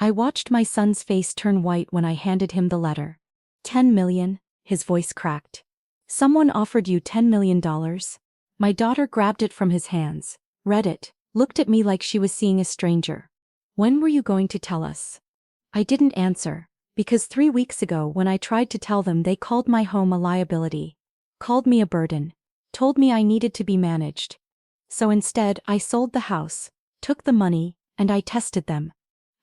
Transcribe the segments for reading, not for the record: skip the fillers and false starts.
I watched my son's face turn white when I handed him the letter. 10 million, his voice cracked. Someone offered you $10 million? My daughter grabbed it from his hands, read it, looked at me like she was seeing a stranger. When were you going to tell us? I didn't answer, because 3 weeks ago when I tried to tell them they called my home a liability, called me a burden, told me I needed to be managed. So instead I sold the house, took the money, and I tested them.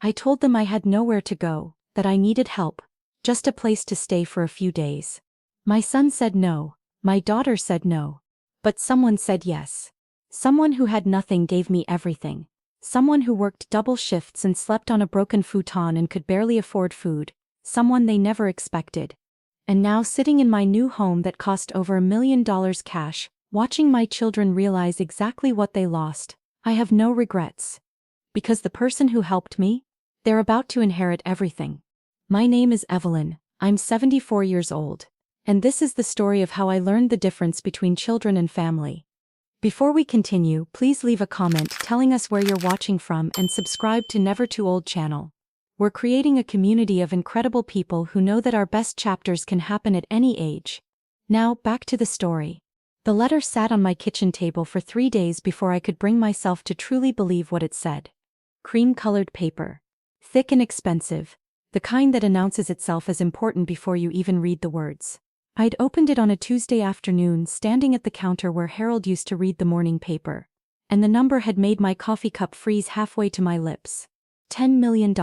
I told them I had nowhere to go, that I needed help, just a place to stay for a few days. My son said no, my daughter said no. But someone said yes. Someone who had nothing gave me everything. Someone who worked double shifts and slept on a broken futon and could barely afford food. Someone they never expected. And now sitting in my new home that cost over $1 million cash, watching my children realize exactly what they lost, I have no regrets. Because the person who helped me? They're about to inherit everything. My name is Evelyn, I'm 74 years old. And this is the story of how I learned the difference between children and family. Before we continue, please leave a comment telling us where you're watching from and subscribe to Never Too Old channel. We're creating a community of incredible people who know that our best chapters can happen at any age. Now, back to the story. The letter sat on my kitchen table for 3 days before I could bring myself to truly believe what it said. Cream-colored paper. Thick and expensive. The kind that announces itself as important before you even read the words. I'd opened it on a Tuesday afternoon standing at the counter where Harold used to read the morning paper. And the number had made my coffee cup freeze halfway to my lips. $10 million.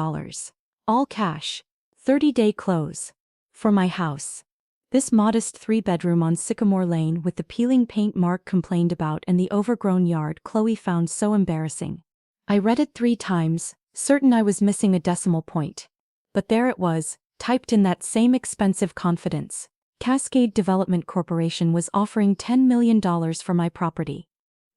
All cash. 30-day close. For my house. This modest 3-bedroom on Sycamore Lane with the peeling paint Mark complained about and the overgrown yard Chloe found so embarrassing. I read it 3 times, certain I was missing a decimal point. But there it was, typed in that same expensive confidence. Cascade Development Corporation was offering $10 million for my property.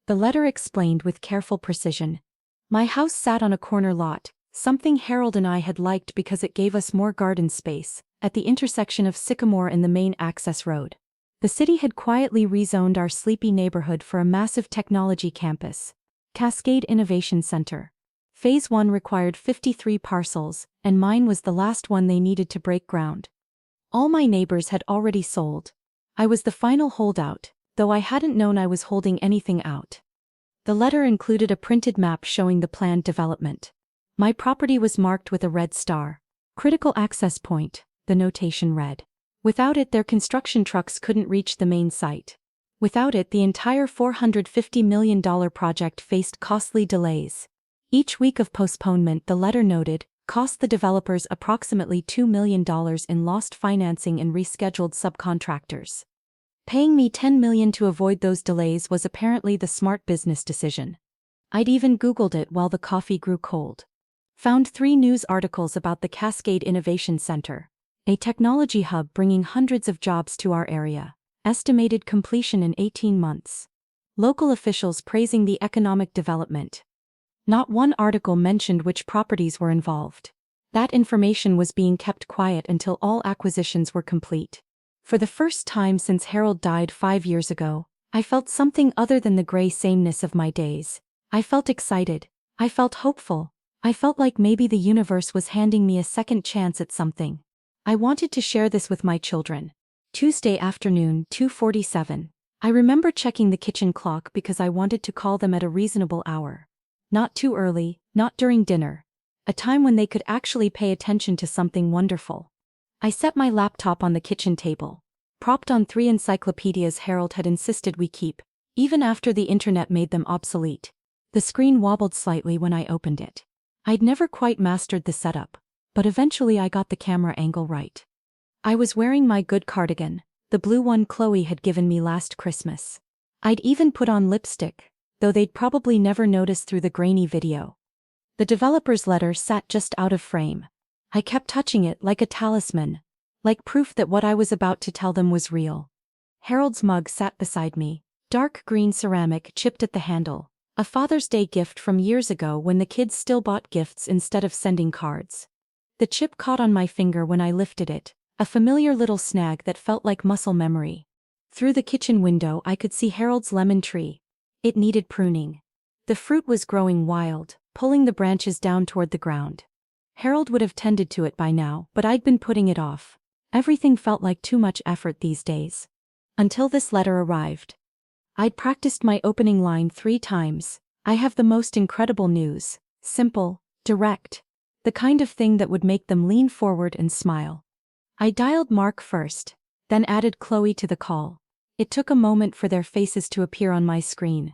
The letter explained with careful precision. My house sat on a corner lot, something Harold and I had liked because it gave us more garden space, at the intersection of Sycamore and the main access road. The city had quietly rezoned our sleepy neighborhood for a massive technology campus. Cascade Innovation Center. Phase 1 required 53 parcels, and mine was the last one they needed to break ground. All my neighbors had already sold. I was the final holdout, though I hadn't known I was holding anything out. The letter included a printed map showing the planned development. My property was marked with a red star. Critical access point, the notation read. Without it, their construction trucks couldn't reach the main site. Without it, the entire $450 million project faced costly delays. Each week of postponement, the letter noted, cost the developers approximately $2 million in lost financing and rescheduled subcontractors. Paying me $10 million to avoid those delays was apparently the smart business decision. I'd even Googled it while the coffee grew cold. Found 3 news articles about the Cascade Innovation Center, a technology hub bringing hundreds of jobs to our area. Estimated completion in 18 months. Local officials praising the economic development. Not one article mentioned which properties were involved. That information was being kept quiet until all acquisitions were complete. For the first time since Harold died 5 years ago, I felt something other than the gray sameness of my days. I felt excited. I felt hopeful. I felt like maybe the universe was handing me a second chance at something. I wanted to share this with my children. Tuesday afternoon, 2:47. I remember checking the kitchen clock because I wanted to call them at a reasonable hour. Not too early, not during dinner. A time when they could actually pay attention to something wonderful. I set my laptop on the kitchen table, propped on 3 encyclopedias Harold had insisted we keep, even after the internet made them obsolete. The screen wobbled slightly when I opened it. I'd never quite mastered the setup, but eventually I got the camera angle right. I was wearing my good cardigan, the blue one Chloe had given me last Christmas. I'd even put on lipstick, though they'd probably never notice through the grainy video. The developer's letter sat just out of frame. I kept touching it like a talisman, like proof that what I was about to tell them was real. Harold's mug sat beside me, dark green ceramic chipped at the handle, a Father's Day gift from years ago when the kids still bought gifts instead of sending cards. The chip caught on my finger when I lifted it, a familiar little snag that felt like muscle memory. Through the kitchen window I could see Harold's lemon tree. It needed pruning. The fruit was growing wild, pulling the branches down toward the ground. Harold would have tended to it by now, but I'd been putting it off. Everything felt like too much effort these days. Until this letter arrived. I'd practiced my opening line 3 times. I have the most incredible news. Simple, direct. The kind of thing that would make them lean forward and smile. I dialed Mark first, then added Chloe to the call. It took a moment for their faces to appear on my screen.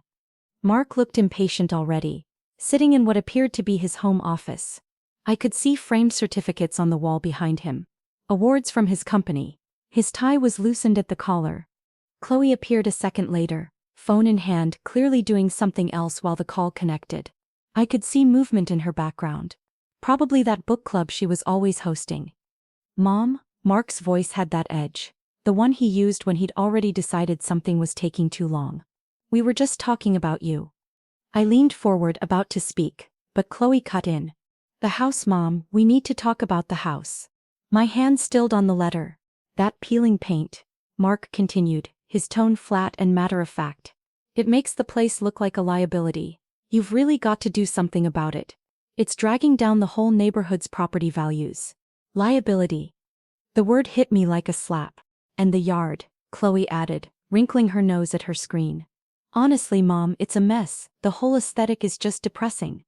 Mark looked impatient already, sitting in what appeared to be his home office. I could see framed certificates on the wall behind him. Awards from his company. His tie was loosened at the collar. Chloe appeared a second later, phone in hand, clearly doing something else while the call connected. I could see movement in her background. Probably that book club she was always hosting. Mom? Mark's voice had that edge. The one he used when he'd already decided something was taking too long. We were just talking about you. I leaned forward, about to speak, but Chloe cut in. The house, Mom, we need to talk about the house. My hand stilled on the letter. That peeling paint. Mark continued, his tone flat and matter-of-fact. It makes the place look like a liability. You've really got to do something about it. It's dragging down the whole neighborhood's property values. Liability. The word hit me like a slap. And the yard, Chloe added, wrinkling her nose at her screen. Honestly, Mom, it's a mess. The whole aesthetic is just depressing.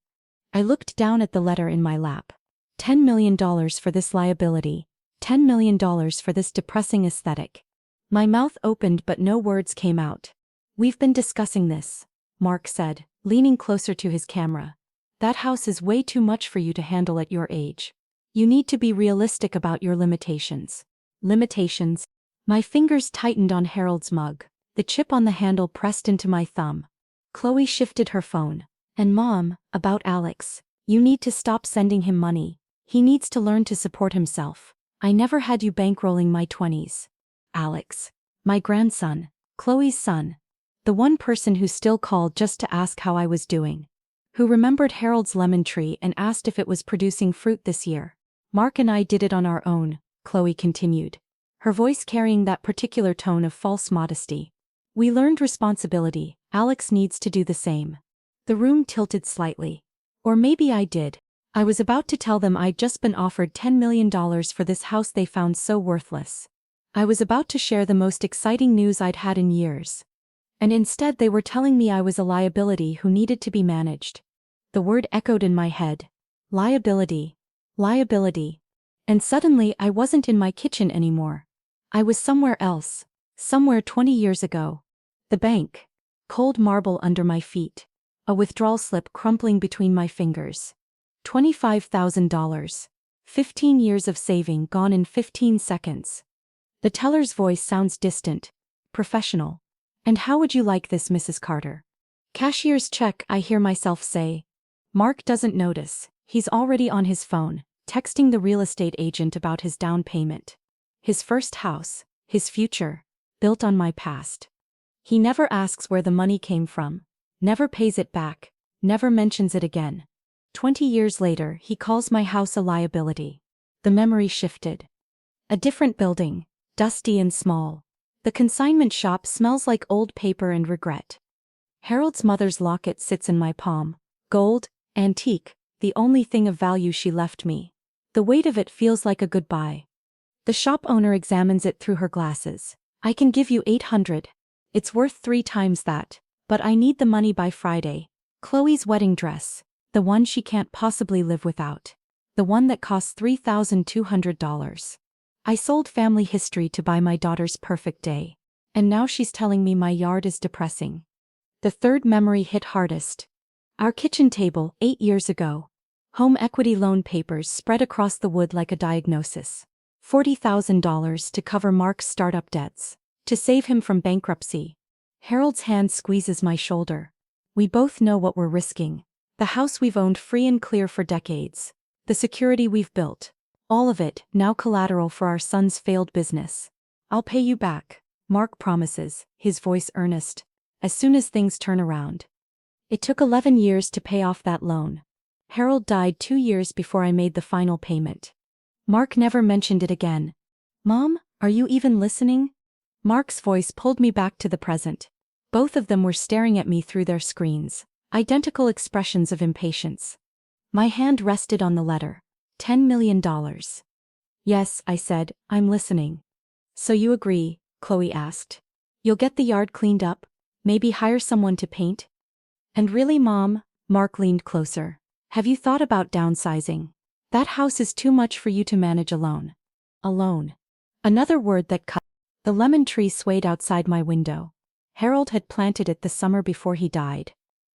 I looked down at the letter in my lap. $10 million for this liability. $10 million for this depressing aesthetic. My mouth opened but no words came out. We've been discussing this, Mark said, leaning closer to his camera. That house is way too much for you to handle at your age. You need to be realistic about your limitations. Limitations? My fingers tightened on Harold's mug. The chip on the handle pressed into my thumb. Chloe shifted her phone. And Mom, about Alex. You need to stop sending him money. He needs to learn to support himself. I never had you bankrolling my 20s. Alex. My grandson. Chloe's son. The one person who still called just to ask how I was doing. Who remembered Harold's lemon tree and asked if it was producing fruit this year. Mark and I did it on our own, Chloe continued. Her voice carrying that particular tone of false modesty. We learned responsibility. Alex needs to do the same. The room tilted slightly. Or maybe I did. I was about to tell them I'd just been offered $10 million for this house they found so worthless. I was about to share the most exciting news I'd had in years. And instead they were telling me I was a liability who needed to be managed. The word echoed in my head. Liability. Liability. And suddenly I wasn't in my kitchen anymore. I was somewhere else. Somewhere 20 years ago. The bank. Cold marble under my feet. A withdrawal slip crumpling between my fingers. $25,000. 15 years of saving gone in 15 seconds. The teller's voice sounds distant. Professional. And how would you like this, Mrs. Carter? Cashier's check, I hear myself say. Mark doesn't notice. He's already on his phone, texting the real estate agent about his down payment. His first house, his future, built on my past. He never asks where the money came from, never pays it back, never mentions it again. 20 years later, he calls my house a liability. The memory shifted. A different building, dusty and small. The consignment shop smells like old paper and regret. Harold's mother's locket sits in my palm. Gold, antique, the only thing of value she left me. The weight of it feels like a goodbye. The shop owner examines it through her glasses. I can give you $800. It's worth 3 times that, but I need the money by Friday. Chloe's wedding dress, the one she can't possibly live without. The one that costs $3,200. I sold family history to buy my daughter's perfect day. And now she's telling me my yard is depressing. The third memory hit hardest. Our kitchen table, 8 years ago. Home equity loan papers spread across the wood like a diagnosis. $40,000 to cover Mark's startup debts. To save him from bankruptcy. Harold's hand squeezes my shoulder. We both know what we're risking. The house we've owned free and clear for decades. The security we've built. All of it, now collateral for our son's failed business. I'll pay you back, Mark promises, his voice earnest, as soon as things turn around. It took 11 years to pay off that loan. Harold died 2 years before I made the final payment. Mark never mentioned it again. Mom, are you even listening? Mark's voice pulled me back to the present. Both of them were staring at me through their screens, identical expressions of impatience. My hand rested on the letter. $10 million. Yes, I said, I'm listening. So you agree, Chloe asked. You'll get the yard cleaned up? Maybe hire someone to paint? And really, Mom? Mark leaned closer. Have you thought about downsizing? That house is too much for you to manage alone. Alone. Another word that cut. The lemon tree swayed outside my window. Harold had planted it the summer before he died.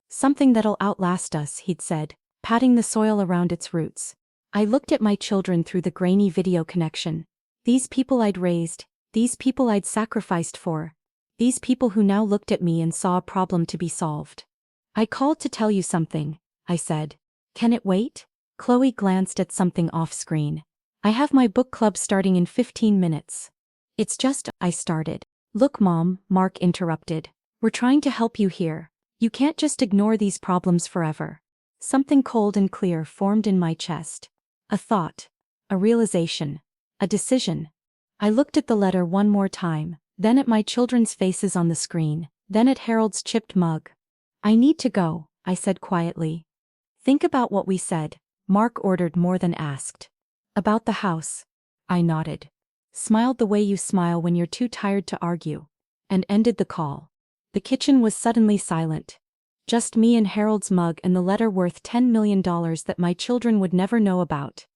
Something that'll outlast us, he'd said, patting the soil around its roots. I looked at my children through the grainy video connection. These people I'd raised, these people I'd sacrificed for, these people who now looked at me and saw a problem to be solved. I called to tell you something, I said. Can it wait? Chloe glanced at something off-screen. I have my book club starting in 15 minutes. It's just, I started. Look, Mom, Mark interrupted. We're trying to help you here. You can't just ignore these problems forever. Something cold and clear formed in my chest. A thought. A realization. A decision. I looked at the letter one more time, then at my children's faces on the screen, then at Harold's chipped mug. I need to go, I said quietly. Think about what we said, Mark ordered more than asked. About the house. I nodded. Smiled the way you smile when you're too tired to argue. And ended the call. The kitchen was suddenly silent. Just me and Harold's mug and the letter worth $10 million that my children would never know about.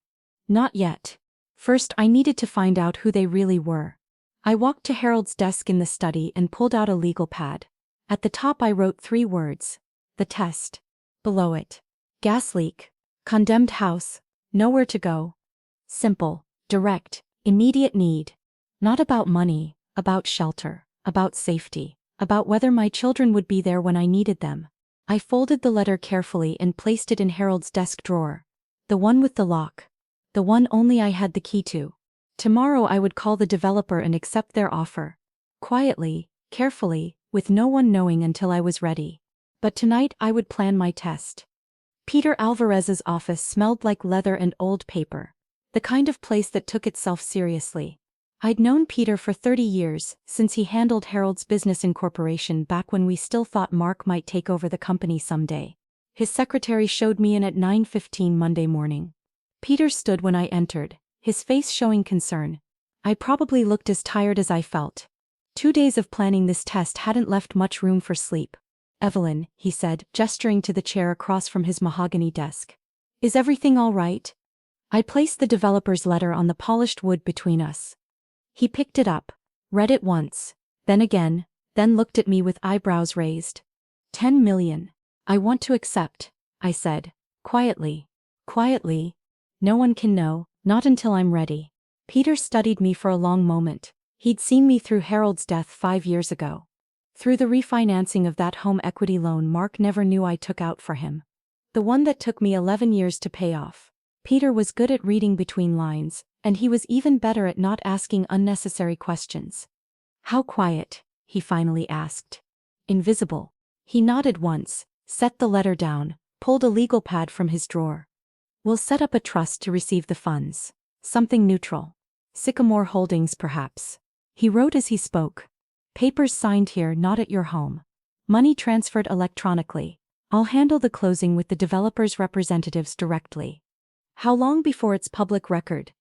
Not yet. First, I needed to find out who they really were. I walked to Harold's desk in the study and pulled out a legal pad. At the top I wrote 3 words. The test. Below it. Gas leak. Condemned house. Nowhere to go. Simple. Direct. Immediate need. Not about money, about shelter, about safety, about whether my children would be there when I needed them. I folded the letter carefully and placed it in Harold's desk drawer. The one with the lock. The one only I had the key to. Tomorrow I would call the developer and accept their offer. Quietly, carefully, with no one knowing until I was ready. But tonight I would plan my test. Peter Alvarez's office smelled like leather and old paper. The kind of place that took itself seriously. I'd known Peter for 30 years, since he handled Harold's business incorporation back when we still thought Mark might take over the company someday. His secretary showed me in at 9:15 Monday morning. Peter stood when I entered, his face showing concern. I probably looked as tired as I felt. 2 days of planning this test hadn't left much room for sleep. Evelyn, he said, gesturing to the chair across from his mahogany desk. Is everything all right? I placed the developer's letter on the polished wood between us. He picked it up, read it once, then again, then looked at me with eyebrows raised. 10 million. I want to accept, I said, quietly. Quietly. No one can know, not until I'm ready. Peter studied me for a long moment. He'd seen me through Harold's death 5 years ago. Through the refinancing of that home equity loan Mark never knew I took out for him. The one that took me 11 years to pay off. Peter was good at reading between lines, and he was even better at not asking unnecessary questions. How quiet? He finally asked. Invisible. He nodded once, set the letter down, pulled a legal pad from his drawer. We'll set up a trust to receive the funds. Something neutral. Sycamore Holdings, perhaps. He wrote as he spoke. Papers signed here, not at your home. Money transferred electronically. I'll handle the closing with the developer's representatives directly. How long before it's public record?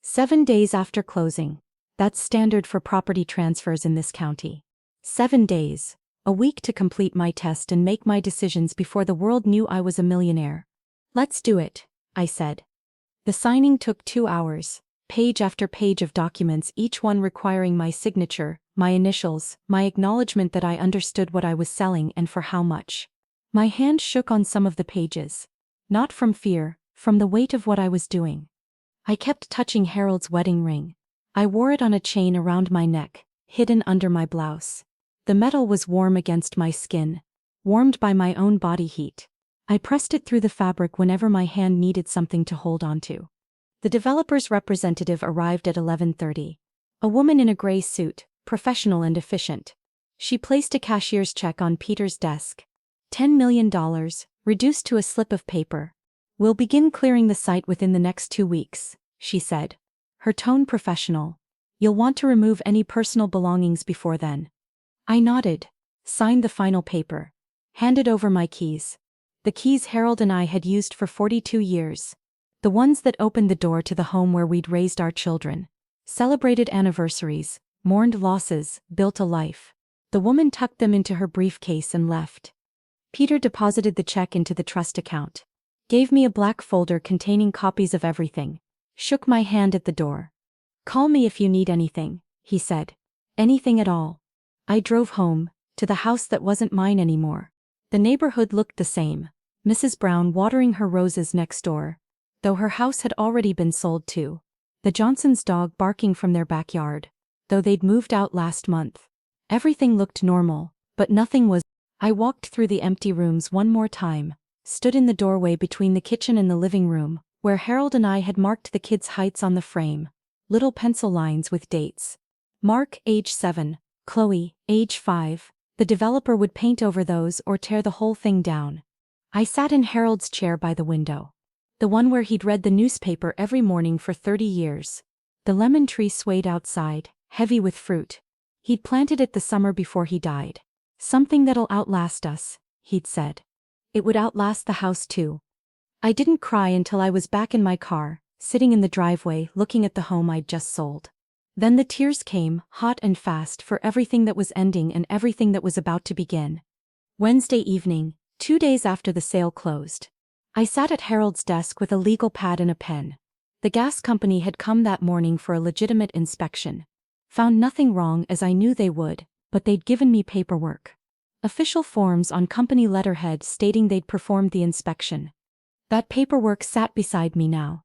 7 days after closing. That's standard for property transfers in this county. 7 days. A week to complete my test and make my decisions before the world knew I was a millionaire. Let's do it, I said. The signing took 2 hours. Page after page of documents, each one requiring my signature, my initials, my acknowledgement that I understood what I was selling and for how much. My hand shook on some of the pages. Not from fear, from the weight of what I was doing. I kept touching Harold's wedding ring. I wore it on a chain around my neck, hidden under my blouse. The metal was warm against my skin, warmed by my own body heat. I pressed it through the fabric whenever my hand needed something to hold onto. The developer's representative arrived at 11:30. A woman in a gray suit, professional and efficient. She placed a cashier's check on Peter's desk. $10 million, reduced to a slip of paper. We'll begin clearing the site within the next 2 weeks, she said. Her tone professional. You'll want to remove any personal belongings before then. I nodded, signed the final paper, handed over my keys. The keys Harold and I had used for 42 years. The ones that opened the door to the home where we'd raised our children. Celebrated anniversaries, mourned losses, built a life. The woman tucked them into her briefcase and left. Peter deposited the check into the trust account. Gave me a black folder containing copies of everything. Shook my hand at the door. "Call me if you need anything," he said. "Anything at all." I drove home, to the house that wasn't mine anymore. The neighborhood looked the same. Mrs. Brown watering her roses next door, though her house had already been sold too. The Johnsons' dog barking from their backyard, though they'd moved out last month. Everything looked normal, but nothing was. I walked through the empty rooms one more time, stood in the doorway between the kitchen and the living room, where Harold and I had marked the kids' heights on the frame. Little pencil lines with dates. Mark, age 7, Chloe, age 5. The developer would paint over those or tear the whole thing down. I sat in Harold's chair by the window. The one where he'd read the newspaper every morning for 30 years. The lemon tree swayed outside, heavy with fruit. He'd planted it the summer before he died. "Something that'll outlast us," he'd said. It would outlast the house too. I didn't cry until I was back in my car, sitting in the driveway looking at the home I'd just sold. Then the tears came, hot and fast, for everything that was ending and everything that was about to begin. Wednesday evening, 2 days after the sale closed. I sat at Harold's desk with a legal pad and a pen. The gas company had come that morning for a legitimate inspection. Found nothing wrong, as I knew they would, but they'd given me paperwork. Official forms on company letterhead stating they'd performed the inspection. That paperwork sat beside me now.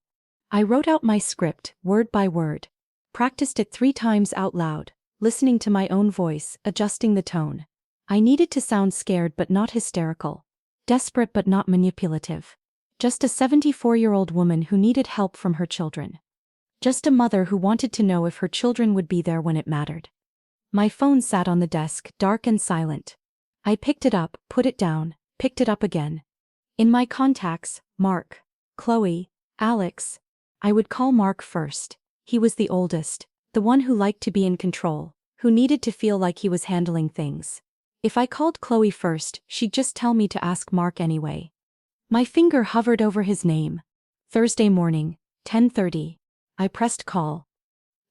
I wrote out my script, word by word. Practiced it 3 times out loud, listening to my own voice, adjusting the tone. I needed to sound scared but not hysterical. Desperate but not manipulative. Just a 74-year-old woman who needed help from her children. Just a mother who wanted to know if her children would be there when it mattered. My phone sat on the desk, dark and silent. I picked it up, put it down, picked it up again. In my contacts, Mark, Chloe, Alex. I would call Mark first. He was the oldest, the one who liked to be in control, who needed to feel like he was handling things. If I called Chloe first, she'd just tell me to ask Mark anyway. My finger hovered over his name. Thursday morning, 10:30. I pressed call.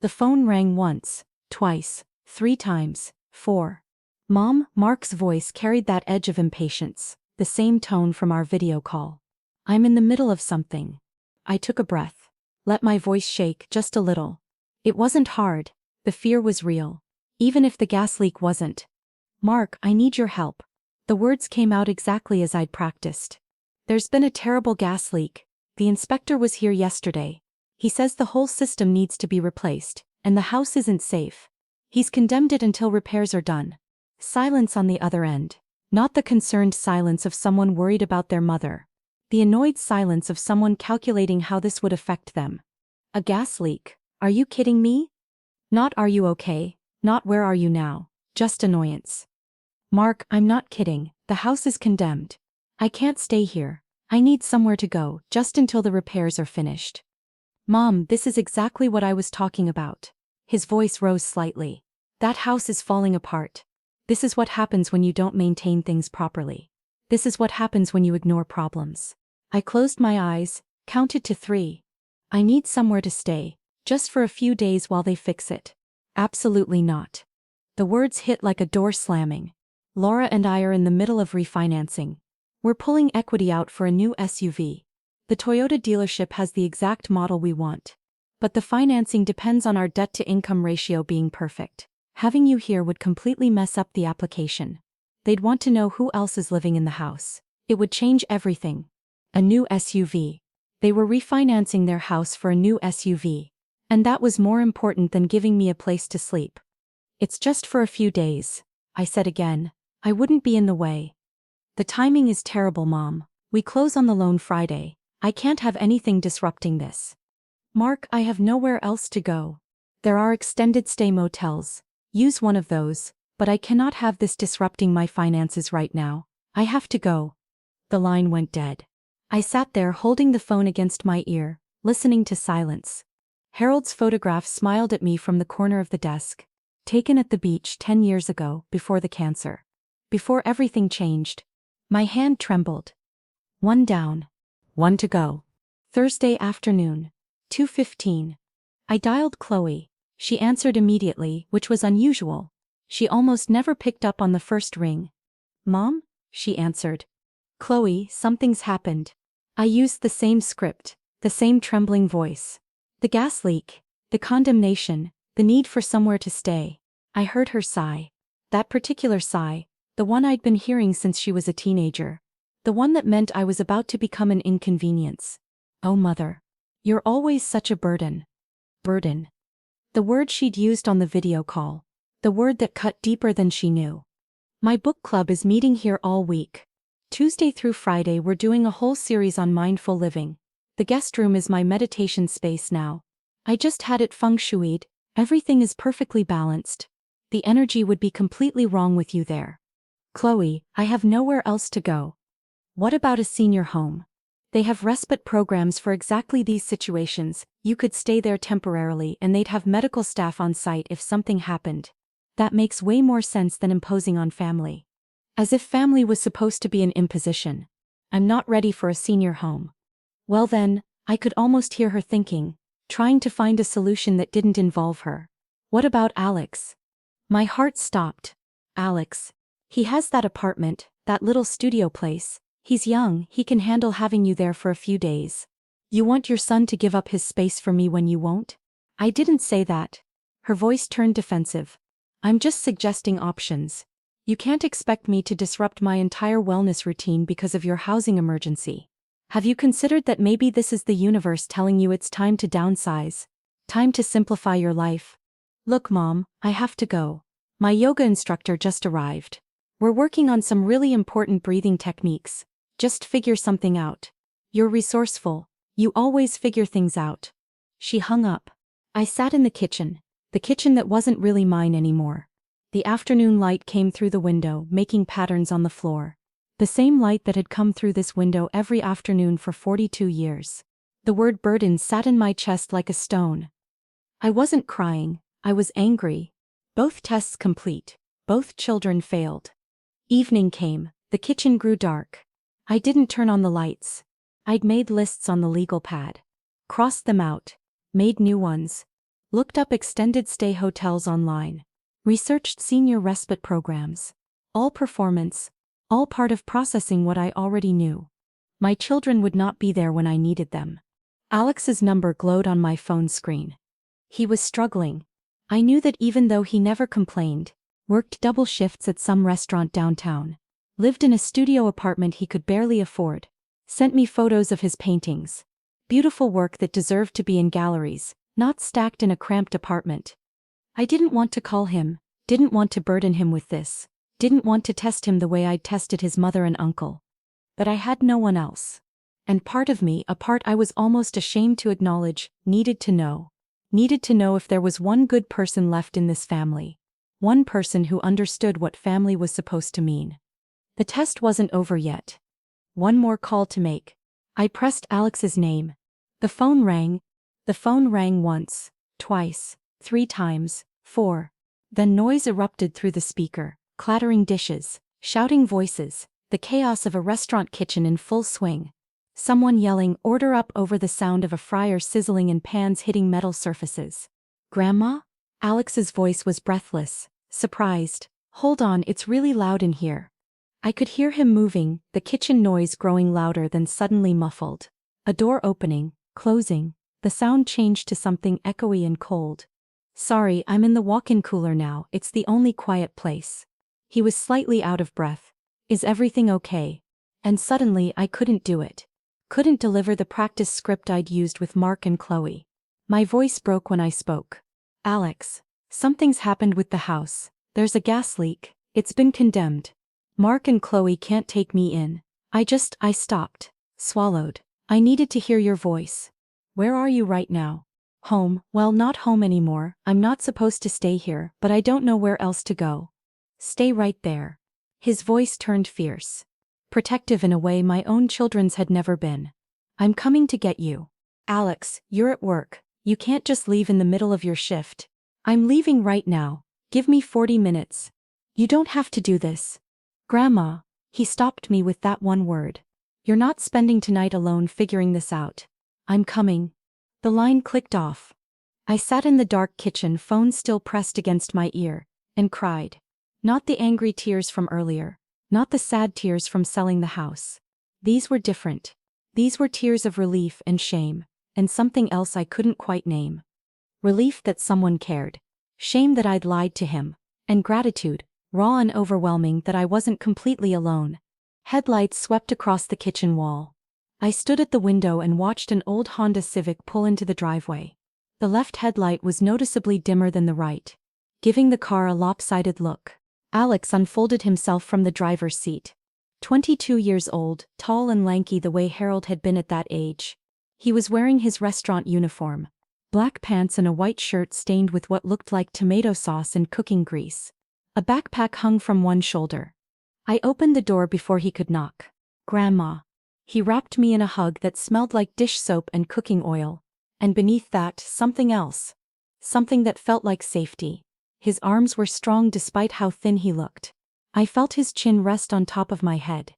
The phone rang once, twice, 3 times, 4. "Mom," Mark's voice carried that edge of impatience, the same tone from our video call. "I'm in the middle of something." I took a breath. Let my voice shake just a little. It wasn't hard. The fear was real. Even if the gas leak wasn't. "Mark, I need your help." The words came out exactly as I'd practiced. "There's been a terrible gas leak. The inspector was here yesterday. He says the whole system needs to be replaced, and the house isn't safe. He's condemned it until repairs are done." Silence on the other end. Not the concerned silence of someone worried about their mother. The annoyed silence of someone calculating how this would affect them. A gas leak? Are you kidding me? Not "Are you okay?" Not "Where are you now?" Just annoyance. "Mark, I'm not kidding. The house is condemned. I can't stay here. I need somewhere to go, just until the repairs are finished." "Mom, this is exactly what I was talking about." His voice rose slightly. "That house is falling apart. This is what happens when you don't maintain things properly. This is what happens when you ignore problems." I closed my eyes, counted to 3. "I need somewhere to stay, just for a few days while they fix it." "Absolutely not." The words hit like a door slamming. "Laura and I are in the middle of refinancing. We're pulling equity out for a new SUV. The Toyota dealership has the exact model we want. But the financing depends on our debt-to-income ratio being perfect. Having you here would completely mess up the application. They'd want to know who else is living in the house. It would change everything." A new SUV. They were refinancing their house for a new SUV. And that was more important than giving me a place to sleep. "It's just for a few days," I said again. "I wouldn't be in the way." "The timing is terrible, Mom. We close on the loan Friday. I can't have anything disrupting this." "Mark, I have nowhere else to go. There are extended stay motels. Use one of those, but I cannot have this disrupting my finances right now. I have to go." The line went dead. I sat there holding the phone against my ear, listening to silence. Harold's photograph smiled at me from the corner of the desk. Taken at the beach 10 years ago, before the cancer. Before everything changed. My hand trembled. 1 down. 1 to go. Thursday afternoon. 2:15. I dialed Chloe. She answered immediately, which was unusual. She almost never picked up on the first ring. Mom? She answered. Chloe, something's happened. I used the same script, the same trembling voice. The gas leak, the condemnation, the need for somewhere to stay. I heard her sigh. That particular sigh, the one I'd been hearing since she was a teenager. The one that meant I was about to become an inconvenience. Oh, Mother. You're always such a burden. Burden. The word she'd used on the video call. The word that cut deeper than she knew. My book club is meeting here all week. Tuesday through Friday we're doing a whole series on mindful living. The guest room is my meditation space now. I just had it feng shuied. Everything is perfectly balanced. The energy would be completely wrong with you there. Chloe, I have nowhere else to go. What about a senior home? They have respite programs for exactly these situations. You could stay there temporarily and they'd have medical staff on site if something happened. That makes way more sense than imposing on family. As if family was supposed to be an imposition. I'm not ready for a senior home. Well then, I could almost hear her thinking, trying to find a solution that didn't involve her. What about Alex? My heart stopped. Alex. He has that apartment, that little studio place. He's young, he can handle having you there for a few days. You want your son to give up his space for me when you won't? I didn't say that. Her voice turned defensive. I'm just suggesting options. You can't expect me to disrupt my entire wellness routine because of your housing emergency. Have you considered that maybe this is the universe telling you it's time to downsize? Time to simplify your life? Look, Mom, I have to go. My yoga instructor just arrived. We're working on some really important breathing techniques. Just figure something out. You're resourceful. You always figure things out. She hung up. I sat in the kitchen that wasn't really mine anymore. The afternoon light came through the window, making patterns on the floor. The same light that had come through this window every afternoon for 42 years. The word burden sat in my chest like a stone. I wasn't crying, I was angry. Both tests complete. Both children failed. Evening came, the kitchen grew dark. I didn't turn on the lights. I'd made lists on the legal pad. Crossed them out. Made new ones. Looked up extended stay hotels online. Researched senior respite programs. All performance. All part of processing what I already knew. My children would not be there when I needed them. Alex's number glowed on my phone screen. He was struggling. I knew that even though he never complained, worked double shifts at some restaurant downtown, lived in a studio apartment he could barely afford, sent me photos of his paintings. Beautiful work that deserved to be in galleries, not stacked in a cramped apartment. I didn't want to call him, didn't want to burden him with this, didn't want to test him the way I'd tested his mother and uncle. But I had no one else. And part of me, a part I was almost ashamed to acknowledge, needed to know. Needed to know if there was one good person left in this family. One person who understood what family was supposed to mean. The test wasn't over yet. One more call to make. I pressed Alex's name. The phone rang. The phone rang once, twice, 3 times, 4. Then noise erupted through the speaker, clattering dishes, shouting voices, the chaos of a restaurant kitchen in full swing. Someone yelling order up over the sound of a fryer sizzling and pans hitting metal surfaces. Grandma? Alex's voice was breathless, surprised. Hold on, it's really loud in here. I could hear him moving, the kitchen noise growing louder then suddenly muffled. A door opening, closing, the sound changed to something echoey and cold. Sorry, I'm in the walk-in cooler now, it's the only quiet place. He was slightly out of breath. Is everything okay? And suddenly I couldn't do it. Couldn't deliver the practice script I'd used with Mark and Chloe. My voice broke when I spoke. Alex, something's happened with the house. There's a gas leak. It's been condemned. Mark and Chloe can't take me in. I stopped. Swallowed. I needed to hear your voice. Where are you right now? Home, well, not home anymore. I'm not supposed to stay here, but I don't know where else to go. Stay right there. His voice turned fierce. Protective in a way my own children's had never been. I'm coming to get you. Alex, you're at work. You can't just leave in the middle of your shift. I'm leaving right now. Give me 40 minutes. You don't have to do this. Grandma, he stopped me with that one word. You're not spending tonight alone figuring this out. I'm coming. The line clicked off. I sat in the dark kitchen, phone still pressed against my ear, and cried. Not the angry tears from earlier. Not the sad tears from selling the house. These were different. These were tears of relief and shame, and something else I couldn't quite name. Relief that someone cared. Shame that I'd lied to him. And gratitude, raw and overwhelming, that I wasn't completely alone. Headlights swept across the kitchen wall. I stood at the window and watched an old Honda Civic pull into the driveway. The left headlight was noticeably dimmer than the right, giving the car a lopsided look. Alex unfolded himself from the driver's seat. 22 years old, tall and lanky the way Harold had been at that age. He was wearing his restaurant uniform. Black pants and a white shirt stained with what looked like tomato sauce and cooking grease. A backpack hung from one shoulder. I opened the door before he could knock. Grandma. He wrapped me in a hug that smelled like dish soap and cooking oil. And beneath that, something else. Something that felt like safety. His arms were strong despite how thin he looked. I felt his chin rest on top of my head.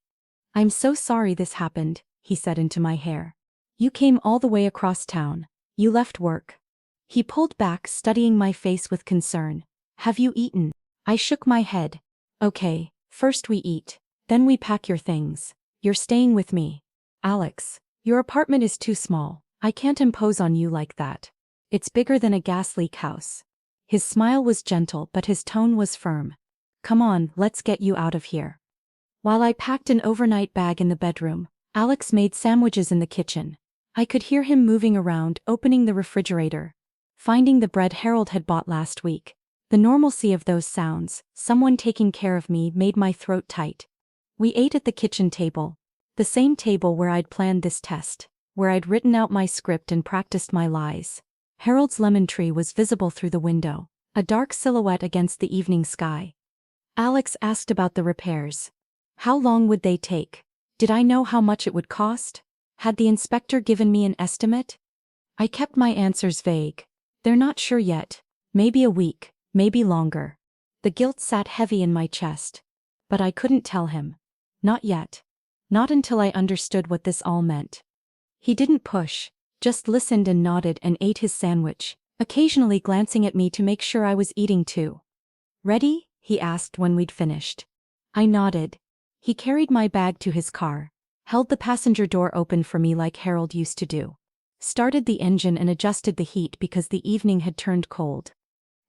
I'm so sorry this happened, he said into my hair. You came all the way across town. You left work. He pulled back, studying my face with concern. Have you eaten? I shook my head. Okay, first we eat. Then we pack your things. You're staying with me. Alex, your apartment is too small. I can't impose on you like that. It's bigger than a gas leak house. His smile was gentle, but his tone was firm. Come on, let's get you out of here. While I packed an overnight bag in the bedroom, Alex made sandwiches in the kitchen. I could hear him moving around, opening the refrigerator, finding the bread Harold had bought last week. The normalcy of those sounds, someone taking care of me, made my throat tight. We ate at the kitchen table, the same table where I'd planned this test, where I'd written out my script and practiced my lies. Harold's lemon tree was visible through the window, a dark silhouette against the evening sky. Alex asked about the repairs. How long would they take? Did I know how much it would cost? Had the inspector given me an estimate? I kept my answers vague. They're not sure yet. Maybe a week, maybe longer. The guilt sat heavy in my chest. But I couldn't tell him. Not yet. Not until I understood what this all meant. He didn't push, just listened and nodded and ate his sandwich, occasionally glancing at me to make sure I was eating too. Ready? He asked when we'd finished. I nodded. He carried my bag to his car, held the passenger door open for me like Harold used to do, started the engine and adjusted the heat because the evening had turned cold.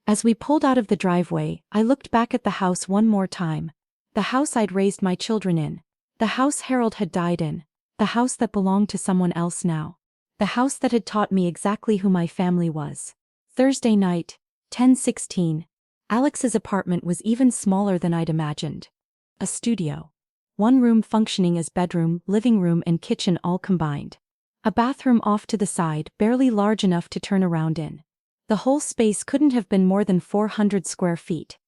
As we pulled out of the driveway, I looked back at the house one more time. The house I'd raised my children in. The house Harold had died in. The house that belonged to someone else now. The house that had taught me exactly who my family was. Thursday night, 10:16. Alex's apartment was even smaller than I'd imagined. A studio. One room functioning as bedroom, living room and kitchen all combined. A bathroom off to the side, barely large enough to turn around in. The whole space couldn't have been more than 400 square feet.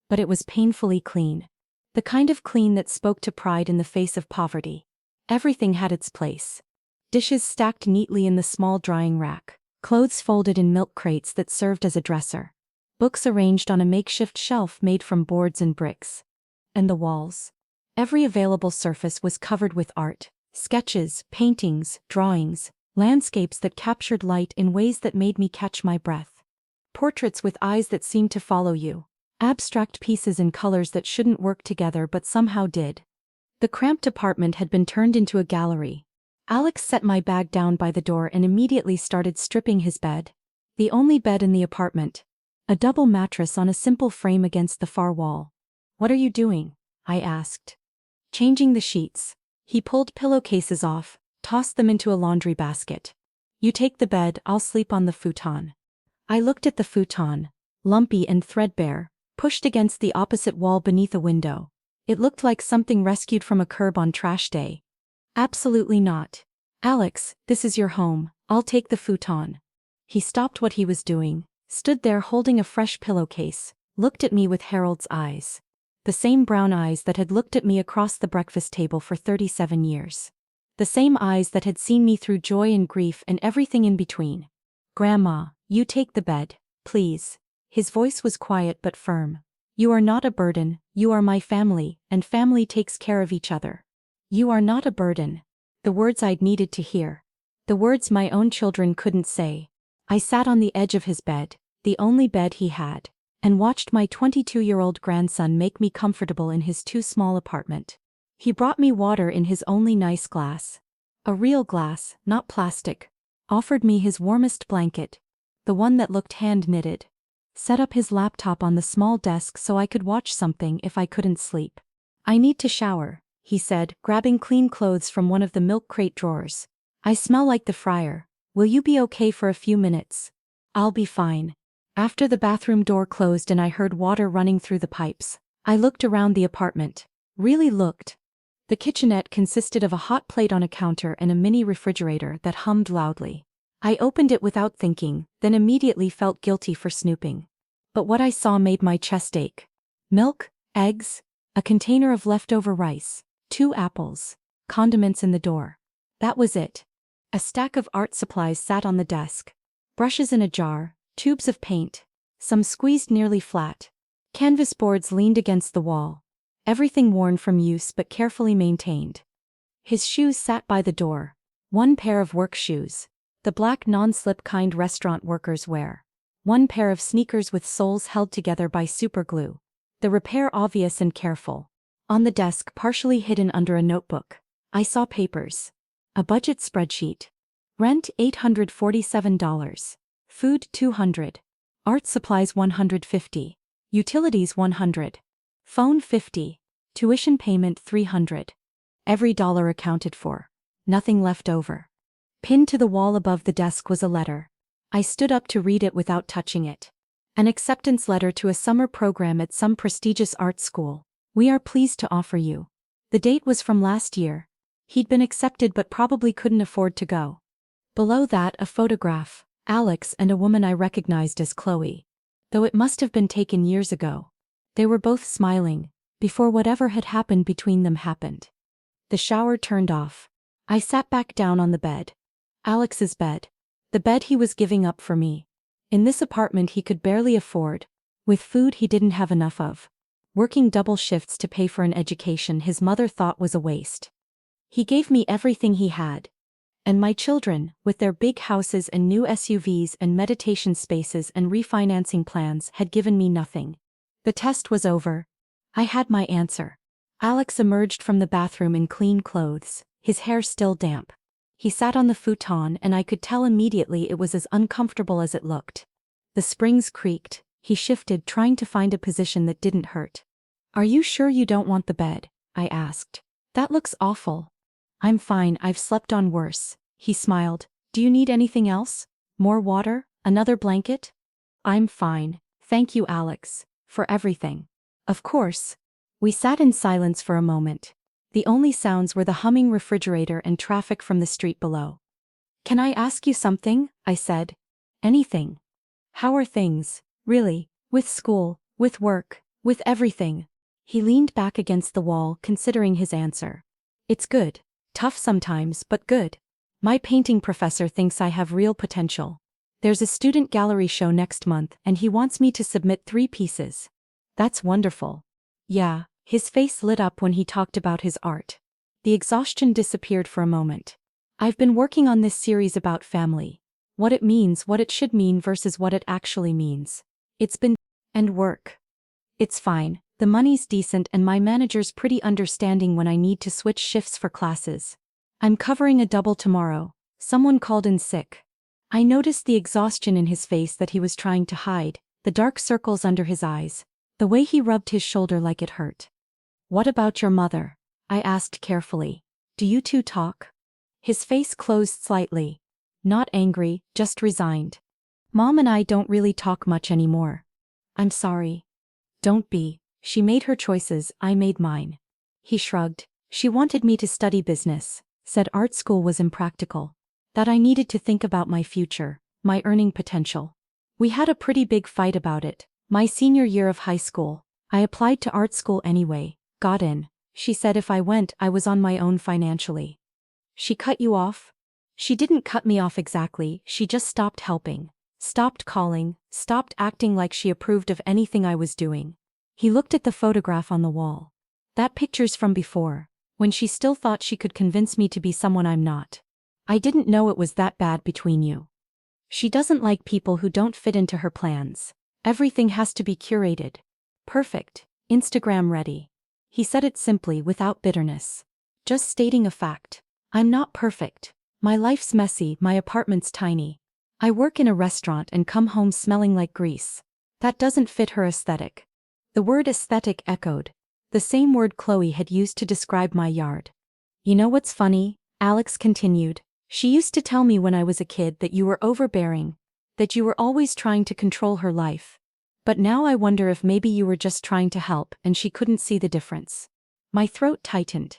But it was painfully clean. The kind of clean that spoke to pride in the face of poverty. Everything had its place. Dishes stacked neatly in the small drying rack. Clothes folded in milk crates that served as a dresser. Books arranged on a makeshift shelf made from boards and bricks. And the walls. Every available surface was covered with art. Sketches, paintings, drawings, landscapes that captured light in ways that made me catch my breath. Portraits with eyes that seemed to follow you. Abstract pieces in colors that shouldn't work together but somehow did. The cramped apartment had been turned into a gallery. Alex set my bag down by the door and immediately started stripping his bed. The only bed in the apartment. A double mattress on a simple frame against the far wall. What are you doing? I asked. Changing the sheets. He pulled pillowcases off, tossed them into a laundry basket. You take the bed, I'll sleep on the futon. I looked at the futon, lumpy and threadbare, pushed against the opposite wall beneath a window. It looked like something rescued from a curb on trash day. Absolutely not. Alex, this is your home, I'll take the futon. He stopped what he was doing, stood there holding a fresh pillowcase, looked at me with Harold's eyes. The same brown eyes that had looked at me across the breakfast table for 37 years. The same eyes that had seen me through joy and grief and everything in between. Grandma, you take the bed, please. His voice was quiet but firm. You are not a burden, you are my family, and family takes care of each other. You are not a burden. The words I'd needed to hear. The words my own children couldn't say. I sat on the edge of his bed, the only bed he had, and watched my 22-year-old grandson make me comfortable in his too small apartment. He brought me water in his only nice glass. A real glass, not plastic. Offered me his warmest blanket, the one that looked hand-knitted. Set up his laptop on the small desk so I could watch something if I couldn't sleep. I need to shower, he said, grabbing clean clothes from one of the milk crate drawers. I smell like the fryer. Will you be okay for a few minutes? I'll be fine. After the bathroom door closed and I heard water running through the pipes, I looked around the apartment. Really looked. The kitchenette consisted of a hot plate on a counter and a mini refrigerator that hummed loudly. I opened it without thinking, then immediately felt guilty for snooping. But what I saw made my chest ache. Milk, eggs, a container of leftover rice, 2 apples, condiments in the door. That was it. A stack of art supplies sat on the desk. Brushes in a jar, tubes of paint, some squeezed nearly flat. Canvas boards leaned against the wall. Everything worn from use but carefully maintained. His shoes sat by the door. 1 pair of work shoes. The black non-slip kind restaurant workers wear. 1 pair of sneakers with soles held together by super glue. The repair obvious and careful. On the desk, partially hidden under a notebook, I saw papers. A budget spreadsheet. Rent $847. Food $200. Art supplies $150. Utilities $100. Phone $50. Tuition payment $300. Every dollar accounted for. Nothing left over. Pinned to the wall above the desk was a letter. I stood up to read it without touching it. An acceptance letter to a summer program at some prestigious art school. We are pleased to offer you. The date was from last year. He'd been accepted but probably couldn't afford to go. Below that, a photograph, Alex and a woman I recognized as Chloe. Though it must have been taken years ago. They were both smiling, before whatever had happened between them happened. The shower turned off. I sat back down on the bed. Alex's bed. The bed he was giving up for me. In this apartment he could barely afford, with food he didn't have enough of. Working double shifts to pay for an education his mother thought was a waste. He gave me everything he had. And my children, with their big houses and new SUVs and meditation spaces and refinancing plans, had given me nothing. The test was over. I had my answer. Alex emerged from the bathroom in clean clothes, his hair still damp. He sat on the futon and I could tell immediately it was as uncomfortable as it looked. The springs creaked. He shifted, trying to find a position that didn't hurt. Are you sure you don't want the bed? I asked. That looks awful. I'm fine, I've slept on worse. He smiled. Do you need anything else? More water? Another blanket? I'm fine. Thank you, Alex, for everything. Of course. We sat in silence for a moment. The only sounds were the humming refrigerator and traffic from the street below. Can I ask you something? I said. Anything. How are things, really, with school, with work, with everything? He leaned back against the wall, considering his answer. It's good. Tough sometimes, but good. My painting professor thinks I have real potential. There's a student gallery show next month and he wants me to submit 3 pieces. That's wonderful. Yeah, his face lit up when he talked about his art. The exhaustion disappeared for a moment. I've been working on this series about family. What it means, what it should mean versus what it actually means. It's been... and work. It's fine. The money's decent and my manager's pretty understanding when I need to switch shifts for classes. I'm covering a double tomorrow. Someone called in sick. I noticed the exhaustion in his face that he was trying to hide, the dark circles under his eyes, the way he rubbed his shoulder like it hurt. What about your mother? I asked carefully. Do you two talk? His face closed slightly. Not angry, just resigned. Mom and I don't really talk much anymore. I'm sorry. Don't be. She made her choices, I made mine. He shrugged. She wanted me to study business, said art school was impractical. That I needed to think about my future, my earning potential. We had a pretty big fight about it. My senior year of high school, I applied to art school anyway, got in. She said if I went, I was on my own financially. She cut you off? She didn't cut me off exactly, she just stopped helping. Stopped calling, stopped acting like she approved of anything I was doing. He looked at the photograph on the wall. That picture's from before, when she still thought she could convince me to be someone I'm not. I didn't know it was that bad between you. She doesn't like people who don't fit into her plans. Everything has to be curated. Perfect. Instagram ready. He said it simply without bitterness. Just stating a fact. I'm not perfect. My life's messy, my apartment's tiny. I work in a restaurant and come home smelling like grease. That doesn't fit her aesthetic. The word aesthetic echoed. The same word Chloe had used to describe my yard. You know what's funny? Alex continued. She used to tell me when I was a kid that you were overbearing, that you were always trying to control her life. But now I wonder if maybe you were just trying to help and she couldn't see the difference. My throat tightened.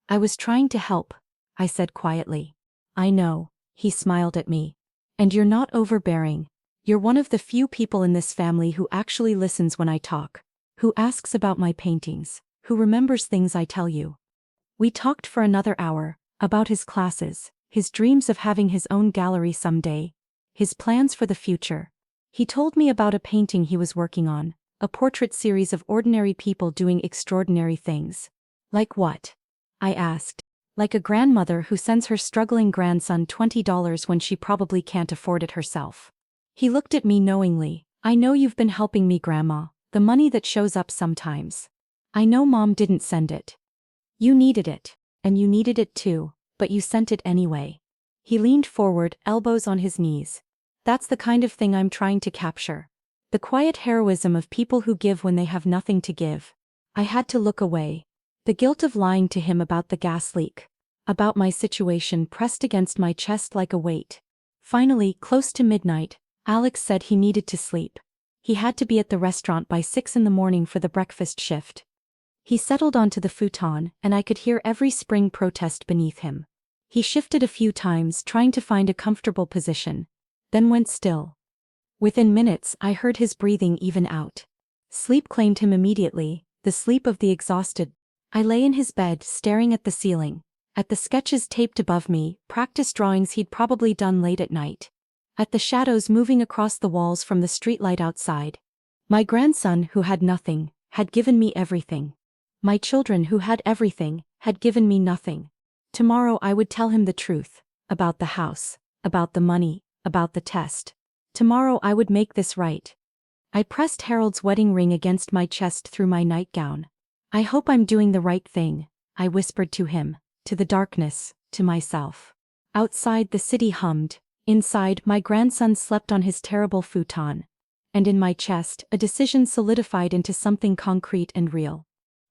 I was trying to help, I said quietly. I know, he smiled at me. And you're not overbearing. You're one of the few people in this family who actually listens when I talk, who asks about my paintings, who remembers things I tell you. We talked for another hour, about his classes, his dreams of having his own gallery someday, his plans for the future. He told me about a painting he was working on, a portrait series of ordinary people doing extraordinary things. Like what? I asked. Like a grandmother who sends her struggling grandson $20 when she probably can't afford it herself. He looked at me knowingly. I know you've been helping me, Grandma, the money that shows up sometimes. I know Mom didn't send it. You needed it, and you needed it too, but you sent it anyway. He leaned forward, elbows on his knees. That's the kind of thing I'm trying to capture. The quiet heroism of people who give when they have nothing to give. I had to look away. The guilt of lying to him about the gas leak, about my situation pressed against my chest like a weight. Finally, close to midnight, Alex said he needed to sleep. He had to be at the restaurant by 6 in the morning for the breakfast shift. He settled onto the futon, and I could hear every spring protest beneath him. He shifted a few times, trying to find a comfortable position, then went still. Within minutes, I heard his breathing even out. Sleep claimed him immediately, the sleep of the exhausted. I lay in his bed, staring at the ceiling, at the sketches taped above me, practice drawings he'd probably done late at night, at the shadows moving across the walls from the streetlight outside. My grandson, who had nothing, had given me everything. My children, who had everything, had given me nothing. Tomorrow I would tell him the truth, about the house, about the money, about the test. Tomorrow I would make this right. I pressed Harold's wedding ring against my chest through my nightgown. I hope I'm doing the right thing, I whispered to him, to the darkness, to myself. Outside, the city hummed. Inside, my grandson slept on his terrible futon. And in my chest, a decision solidified into something concrete and real.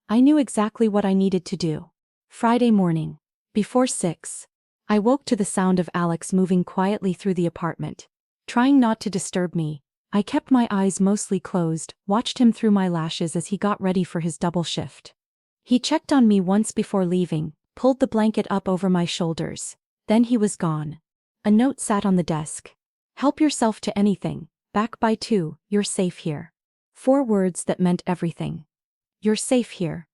I knew exactly what I needed to do. Friday morning. Before 6. I woke to the sound of Alex moving quietly through the apartment. Trying not to disturb me, I kept my eyes mostly closed, watched him through my lashes as he got ready for his double shift. He checked on me once before leaving, pulled the blanket up over my shoulders. Then he was gone. A note sat on the desk. Help yourself to anything. Back by 2, you're safe here. 4 words that meant everything. You're safe here.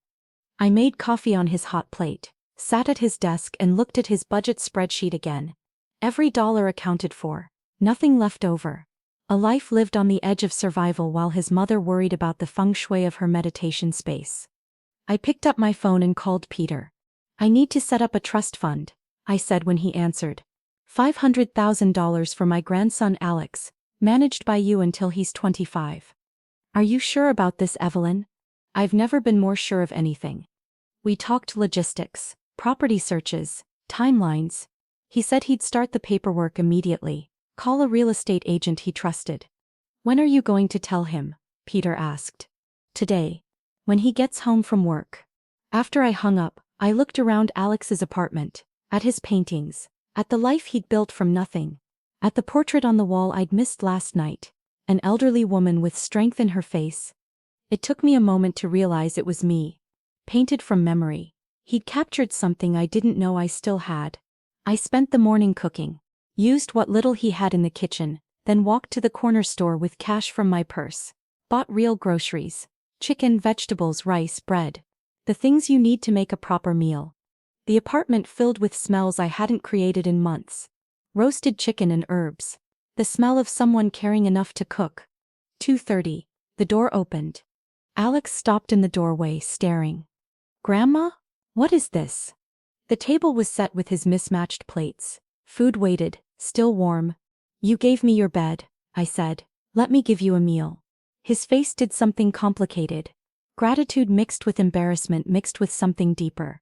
I made coffee on his hot plate, sat at his desk and looked at his budget spreadsheet again. Every dollar accounted for. Nothing left over. A life lived on the edge of survival while his mother worried about the feng shui of her meditation space. I picked up my phone and called Peter. I need to set up a trust fund, I said when he answered. $500,000 for my grandson Alex, managed by you until he's 25. Are you sure about this, Evelyn? I've never been more sure of anything. We talked logistics, property searches, timelines. He said he'd start the paperwork immediately, call a real estate agent he trusted. When are you going to tell him? Peter asked. Today. When he gets home from work. After I hung up, I looked around Alex's apartment, at his paintings, at the life he'd built from nothing, at the portrait on the wall I'd missed last night, an elderly woman with strength in her face. It took me a moment to realize it was me. Painted from memory. He'd captured something I didn't know I still had. I spent the morning cooking, used what little he had in the kitchen, then walked to the corner store with cash from my purse. Bought real groceries. Chicken, vegetables, rice, bread. The things you need to make a proper meal. The apartment filled with smells I hadn't created in months. Roasted chicken and herbs. The smell of someone caring enough to cook. 2:30. The door opened. Alex stopped in the doorway, staring. Grandma? What is this? The table was set with his mismatched plates, Food waited, still warm. You gave me your bed, I said. Let me give you a meal. His face did something complicated. Gratitude mixed with embarrassment mixed with something deeper.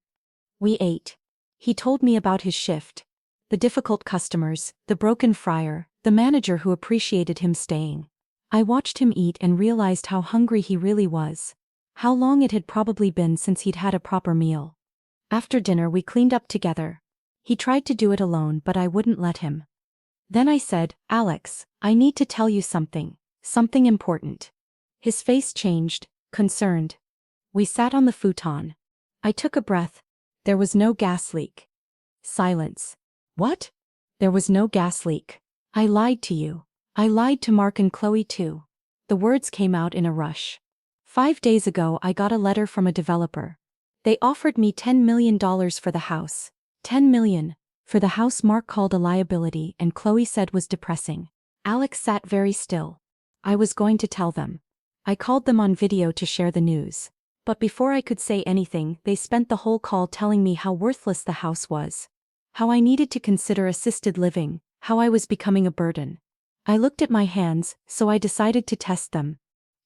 We ate. He told me about his shift. The difficult customers, the broken fryer, the manager who appreciated him staying. I watched him eat and realized how hungry he really was. How long it had probably been since he'd had a proper meal. After dinner we cleaned up together. He tried to do it alone but I wouldn't let him. Then I said, Alex, I need to tell you something. Something important. His face changed, concerned. We sat on the futon. I took a breath. There was no gas leak. Silence. What? There was no gas leak. I lied to you. I lied to Mark and Chloe too. The words came out in a rush. 5 days ago I got a letter from a developer. They offered me $10 million for the house. $10 million. For the house Mark called a liability and Chloe said was depressing. Alex sat very still. I was going to tell them. I called them on video to share the news. But before I could say anything, they spent the whole call telling me how worthless the house was. How I needed to consider assisted living, how I was becoming a burden. I looked at my hands, so I decided to test them.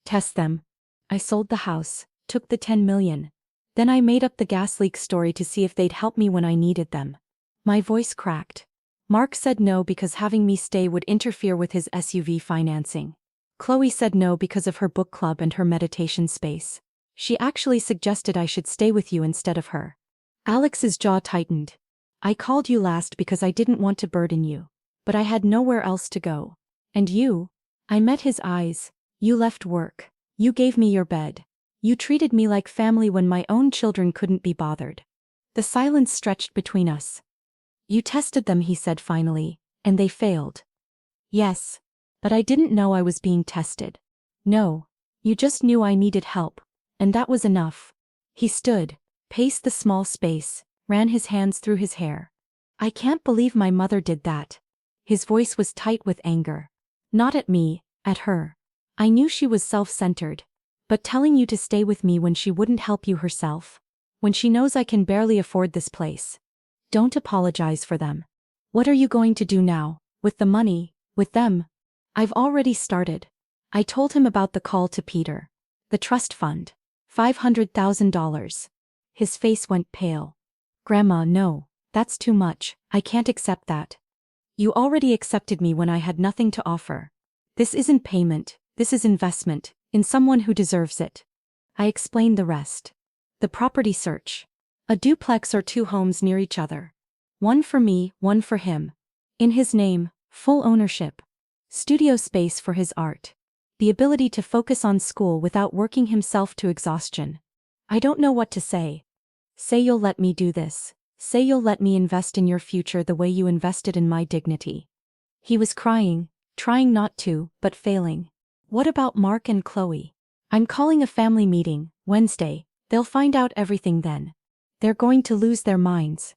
Test them. I sold the house, took the $10 million. Then I made up the gas leak story to see if they'd help me when I needed them. My voice cracked. Mark said no because having me stay would interfere with his SUV financing. Chloe said no because of her book club and her meditation space. She actually suggested I should stay with you instead of her. Alex's jaw tightened. I called you last because I didn't want to burden you. But I had nowhere else to go. And you? I met his eyes. You left work. You gave me your bed. You treated me like family when my own children couldn't be bothered. The silence stretched between us. You tested them, he said finally, and they failed. Yes. But I didn't know I was being tested. No. You just knew I needed help. And that was enough. He stood, paced the small space, ran his hands through his hair. I can't believe my mother did that. His voice was tight with anger. Not at me, at her. I knew she was self-centered. But telling you to stay with me when she wouldn't help you herself. When she knows I can barely afford this place. Don't apologize for them. What are you going to do now, with the money, with them? I've already started. I told him about the call to Peter. The trust fund. $500,000. His face went pale. Grandma, no, that's too much. I can't accept that. You already accepted me when I had nothing to offer. This isn't payment, this is investment, in someone who deserves it. I explained the rest. The property search. A duplex or 2 homes near each other. One for me, one for him. In his name, full ownership. Studio space for his art. The ability to focus on school without working himself to exhaustion. I don't know what to say. Say you'll let me do this. Say you'll let me invest in your future the way you invested in my dignity. He was crying, trying not to, but failing. What about Mark and Chloe? I'm calling a family meeting, Wednesday. They'll find out everything then. They're going to lose their minds.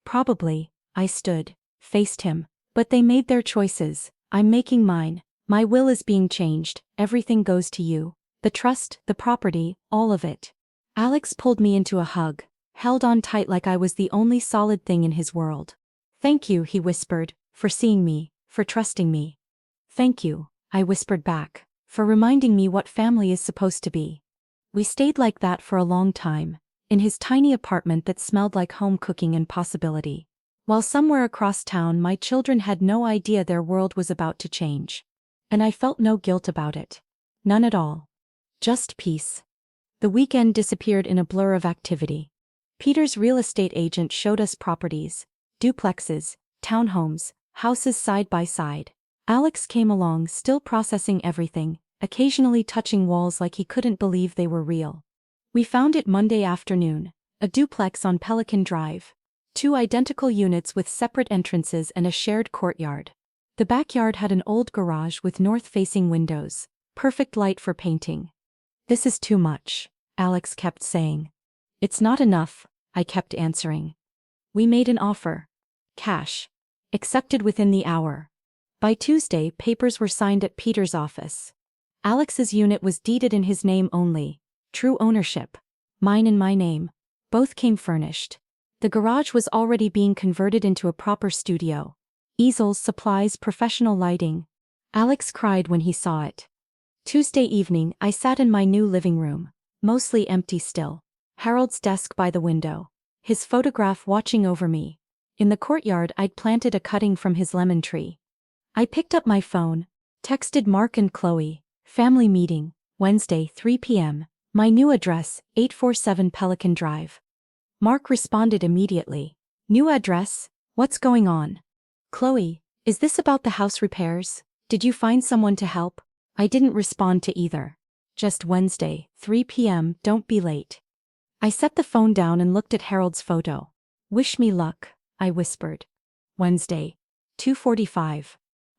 Probably. I stood, faced him. But they made their choices. I'm making mine. My will is being changed. Everything goes to you. The trust, the property, all of it. Alex pulled me into a hug, held on tight like I was the only solid thing in his world. Thank you, he whispered, for seeing me, for trusting me. Thank you, I whispered back, for reminding me what family is supposed to be. We stayed like that for a long time, in his tiny apartment that smelled like home cooking and possibility. While somewhere across town my children had no idea their world was about to change. And I felt no guilt about it. None at all. Just peace. The weekend disappeared in a blur of activity. Peter's real estate agent showed us properties, duplexes, townhomes, houses side by side. Alex came along still processing everything, occasionally touching walls like he couldn't believe they were real. We found it Monday afternoon, a duplex on Pelican Drive. 2 identical units with separate entrances and a shared courtyard. The backyard had an old garage with north-facing windows, perfect light for painting. This is too much, Alex kept saying. It's not enough, I kept answering. We made an offer. Cash. Accepted within the hour. By Tuesday, papers were signed at Peter's office. Alex's unit was deeded in his name only. True ownership. Mine in my name. Both came furnished. The garage was already being converted into a proper studio. Easels, supplies, professional lighting. Alex cried when he saw it. Tuesday evening, I sat in my new living room, mostly empty still. Harold's desk by the window. His photograph watching over me. In the courtyard, I'd planted a cutting from his lemon tree. I picked up my phone, texted Mark and Chloe, family meeting, Wednesday, 3 p.m., my new address, 847 Pelican Drive. Mark responded immediately. New address? What's going on? Chloe, is this about the house repairs? Did you find someone to help? I didn't respond to either. Just Wednesday, 3 p.m., don't be late. I set the phone down and looked at Harold's photo. Wish me luck, I whispered. Wednesday, 2:45.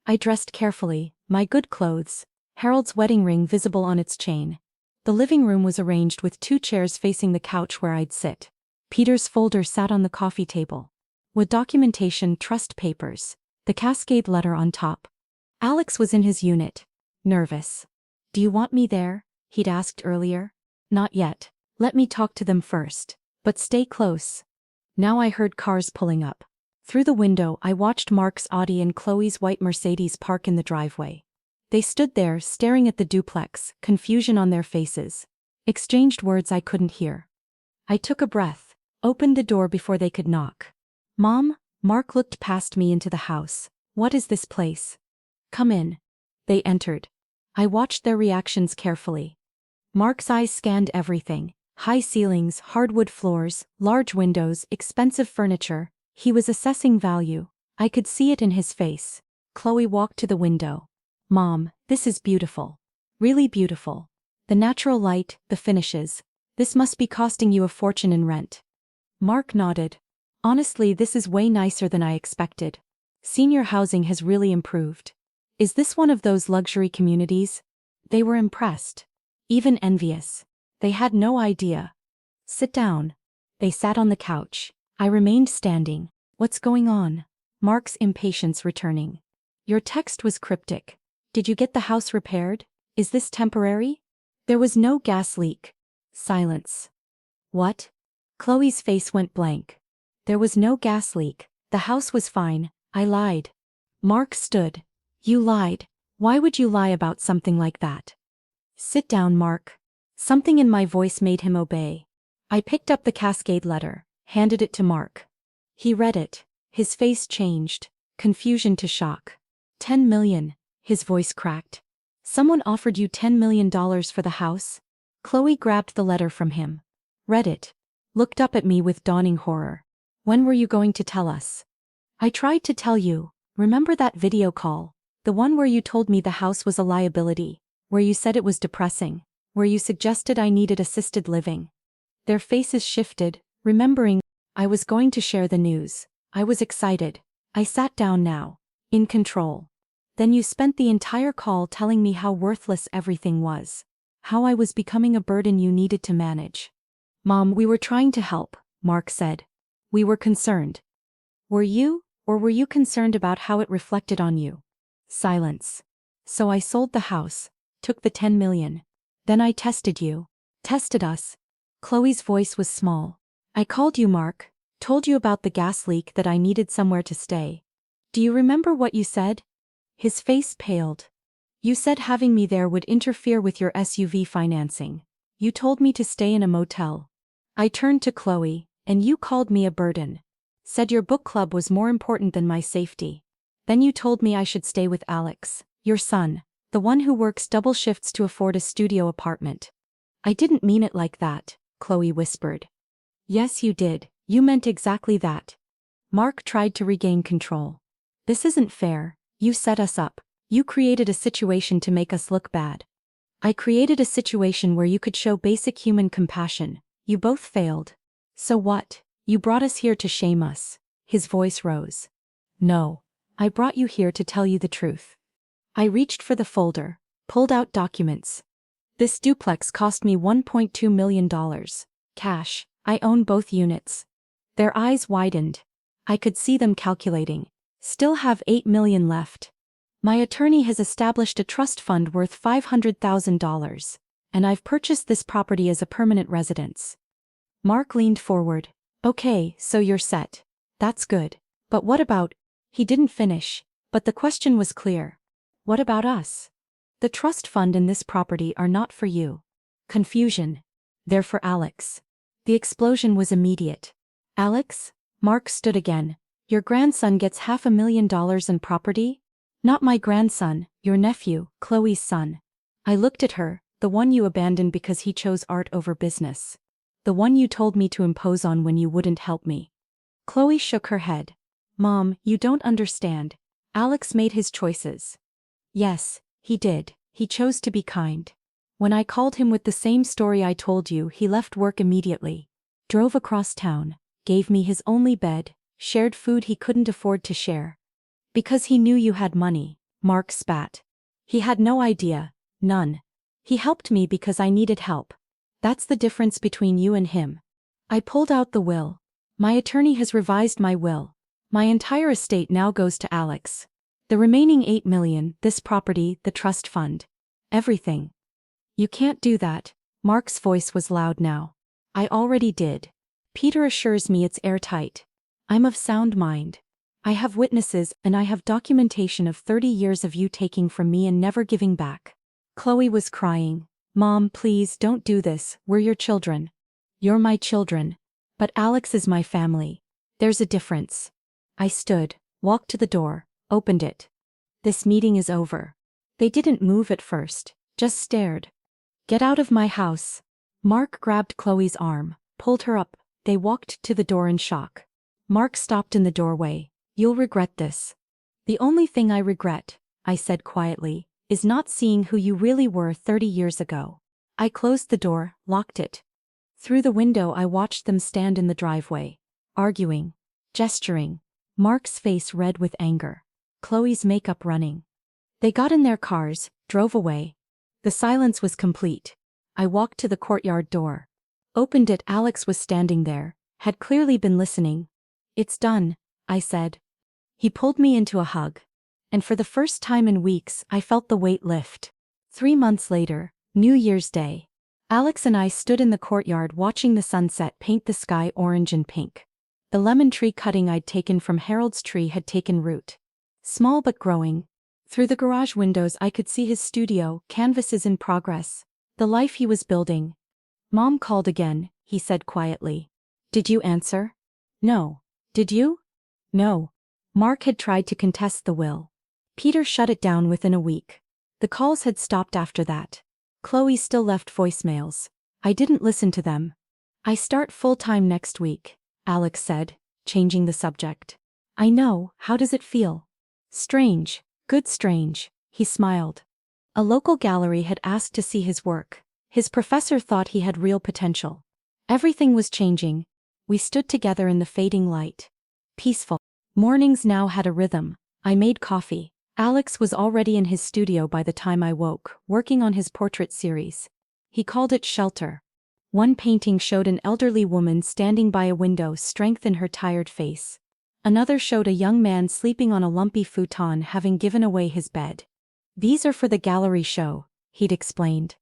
I dressed carefully, my good clothes, Harold's wedding ring visible on its chain. The living room was arranged with 2 chairs facing the couch where I'd sit. Peter's folder sat on the coffee table. With documentation, trust papers, the cascade letter on top. Alex was in his unit. Nervous. Do you want me there? He'd asked earlier. Not yet. Let me talk to them first. But stay close. Now I heard cars pulling up. Through the window, I watched Mark's Audi and Chloe's white Mercedes park in the driveway. They stood there, staring at the duplex, confusion on their faces. Exchanged words I couldn't hear. I took a breath, opened the door before they could knock. Mom? Mark looked past me into the house. What is this place? Come in. They entered. I watched their reactions carefully. Mark's eyes scanned everything. High ceilings, hardwood floors, large windows, expensive furniture. He was assessing value. I could see it in his face. Chloe walked to the window. Mom, this is beautiful. Really beautiful. The natural light, the finishes. This must be costing you a fortune in rent. Mark nodded. Honestly, this is way nicer than I expected. Senior housing has really improved. Is this one of those luxury communities? They were impressed. Even envious. They had no idea. Sit down. They sat on the couch. I remained standing. What's going on? Mark's impatience returning. Your text was cryptic. Did you get the house repaired? Is this temporary? There was no gas leak. Silence. What? Chloe's face went blank. There was no gas leak. The house was fine. I lied. Mark stood. You lied. Why would you lie about something like that? Sit down, Mark. Something in my voice made him obey. I picked up the cascade letter, handed it to Mark. He read it. His face changed. Confusion to shock. 10 million. His voice cracked. Someone offered you $10 million for the house? Chloe grabbed the letter from him. Read it. Looked up at me with dawning horror. When were you going to tell us? I tried to tell you. Remember that video call? The one where you told me the house was a liability, where you said it was depressing, where you suggested I needed assisted living. Their faces shifted, remembering. I was going to share the news. I was excited. I sat down now, in control. Then you spent the entire call telling me how worthless everything was. How I was becoming a burden you needed to manage. Mom, we were trying to help, Mark said. We were concerned. Were you, or were you concerned about how it reflected on you? Silence. So I sold the house, took the 10 million. Then I tested you. Tested us. Chloe's voice was small. I called you, Mark. Told you about the gas leak, that I needed somewhere to stay. Do you remember what you said? His face paled. You said having me there would interfere with your SUV financing. You told me to stay in a motel. I turned to Chloe, and you called me a burden. Said your book club was more important than my safety. Then you told me I should stay with Alex, your son, the one who works double shifts to afford a studio apartment. I didn't mean it like that, Chloe whispered. Yes, you did. You meant exactly that. Mark tried to regain control. This isn't fair. You set us up. You created a situation to make us look bad. I created a situation where you could show basic human compassion. You both failed. So what? You brought us here to shame us. His voice rose. No. I brought you here to tell you the truth. I reached for the folder, pulled out documents. This duplex cost me $1.2 million. Cash. I own both units. Their eyes widened. I could see them calculating. Still have $8 million left. My attorney has established a trust fund worth $500,000, and I've purchased this property as a permanent residence. Mark leaned forward. Okay, so you're set. That's good. But what about? He didn't finish, but the question was clear. What about us? The trust fund and this property are not for you. Confusion. They're for Alex. The explosion was immediate. Alex? Mark stood again. Your grandson gets $500,000 in property? Not my grandson, your nephew, Chloe's son. I looked at her, the one you abandoned because he chose art over business. The one you told me to impose on when you wouldn't help me. Chloe shook her head. Mom, you don't understand. Alex made his choices. Yes, he did. He chose to be kind. When I called him with the same story I told you, he left work immediately. Drove across town, gave me his only bed, shared food he couldn't afford to share. Because he knew you had money, Mark spat. He had no idea, none. He helped me because I needed help. That's the difference between you and him. I pulled out the will. My attorney has revised my will. My entire estate now goes to Alex. The remaining $8 million, this property, the trust fund. Everything. You can't do that. Mark's voice was loud now. I already did. Peter assures me it's airtight. I'm of sound mind. I have witnesses and I have documentation of 30 years of you taking from me and never giving back. Chloe was crying. Mom, please don't do this, we're your children. You're my children. But Alex is my family. There's a difference. I stood, walked to the door, opened it. This meeting is over. They didn't move at first, just stared. Get out of my house. Mark grabbed Chloe's arm, pulled her up. They walked to the door in shock. Mark stopped in the doorway. You'll regret this. The only thing I regret, I said quietly, is not seeing who you really were 30 years ago. I closed the door, locked it. Through the window I watched them stand in the driveway, arguing, gesturing, Mark's face red with anger, Chloe's makeup running. They got in their cars, drove away. The silence was complete. I walked to the courtyard door. Opened it. Alex was standing there, had clearly been listening. It's done, I said. He pulled me into a hug. And for the first time in weeks, I felt the weight lift. 3 months later, New Year's Day. Alex and I stood in the courtyard watching the sunset paint the sky orange and pink. The lemon tree cutting I'd taken from Harold's tree had taken root. Small but growing. Through the garage windows I could see his studio, canvases in progress. The life he was building. Mom called again, he said quietly. Did you answer? No. Did you? No. Mark had tried to contest the will. Peter shut it down within a week. The calls had stopped after that. Chloe still left voicemails. I didn't listen to them. I start full-time next week, Alex said, changing the subject. I know, how does it feel? Strange, good strange, he smiled. A local gallery had asked to see his work. His professor thought he had real potential. Everything was changing. We stood together in the fading light. Peaceful. Mornings now had a rhythm. I made coffee. Alex was already in his studio by the time I woke, working on his portrait series. He called it Shelter. One painting showed an elderly woman standing by a window, strength in her tired face. Another showed a young man sleeping on a lumpy futon, having given away his bed. These are for the gallery show, he'd explained.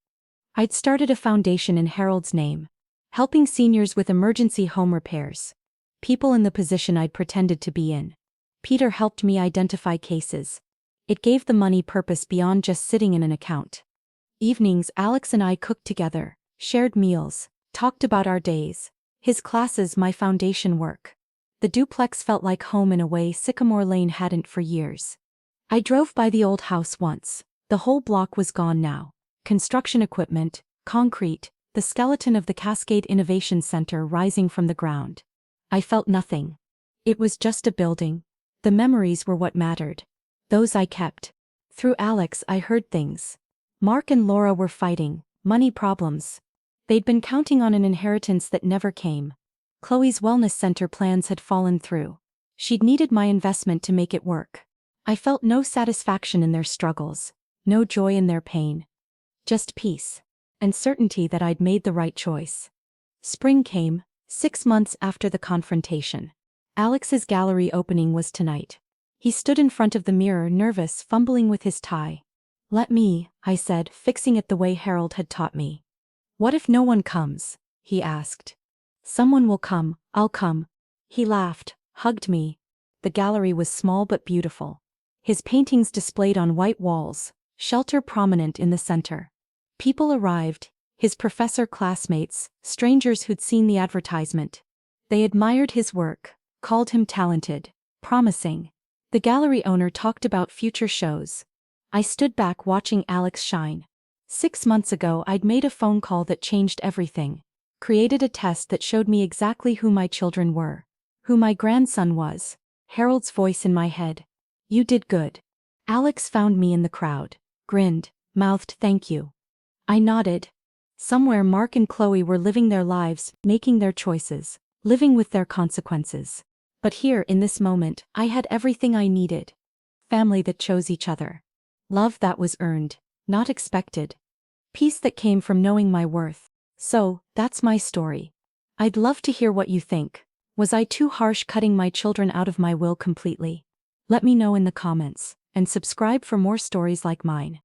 I'd started a foundation in Harold's name, helping seniors with emergency home repairs. People in the position I'd pretended to be in. Peter helped me identify cases. It gave the money purpose beyond just sitting in an account. Evenings, Alex and I cooked together, shared meals, talked about our days. His classes, my foundation work. The duplex felt like home in a way Sycamore Lane hadn't for years. I drove by the old house once. The whole block was gone now. Construction equipment, concrete, the skeleton of the Cascade Innovation Center rising from the ground. I felt nothing. It was just a building. The memories were what mattered. Those I kept. Through Alex I heard things. Mark and Laura were fighting, money problems. They'd been counting on an inheritance that never came. Chloe's wellness center plans had fallen through. She'd needed my investment to make it work. I felt no satisfaction in their struggles, no joy in their pain. Just peace. And certainty that I'd made the right choice. Spring came, 6 months after the confrontation. Alex's gallery opening was tonight. He stood in front of the mirror, nervous, fumbling with his tie. Let me, I said, fixing it the way Harold had taught me. What if no one comes? He asked. Someone will come, I'll come. He laughed, hugged me. The gallery was small but beautiful. His paintings displayed on white walls, shelter prominent in the center. People arrived, his professor classmates, strangers who'd seen the advertisement. They admired his work, called him talented, promising. The gallery owner talked about future shows. I stood back watching Alex shine. 6 months ago I'd made a phone call that changed everything. Created a test that showed me exactly who my children were. Who my grandson was. Harold's voice in my head. You did good. Alex found me in the crowd, grinned, mouthed thank you. I nodded. Somewhere Mark and Chloe were living their lives, making their choices, living with their consequences. But here, in this moment, I had everything I needed. Family that chose each other. Love that was earned, not expected. Peace that came from knowing my worth. So, that's my story. I'd love to hear what you think. Was I too harsh cutting my children out of my will completely? Let me know in the comments, and subscribe for more stories like mine.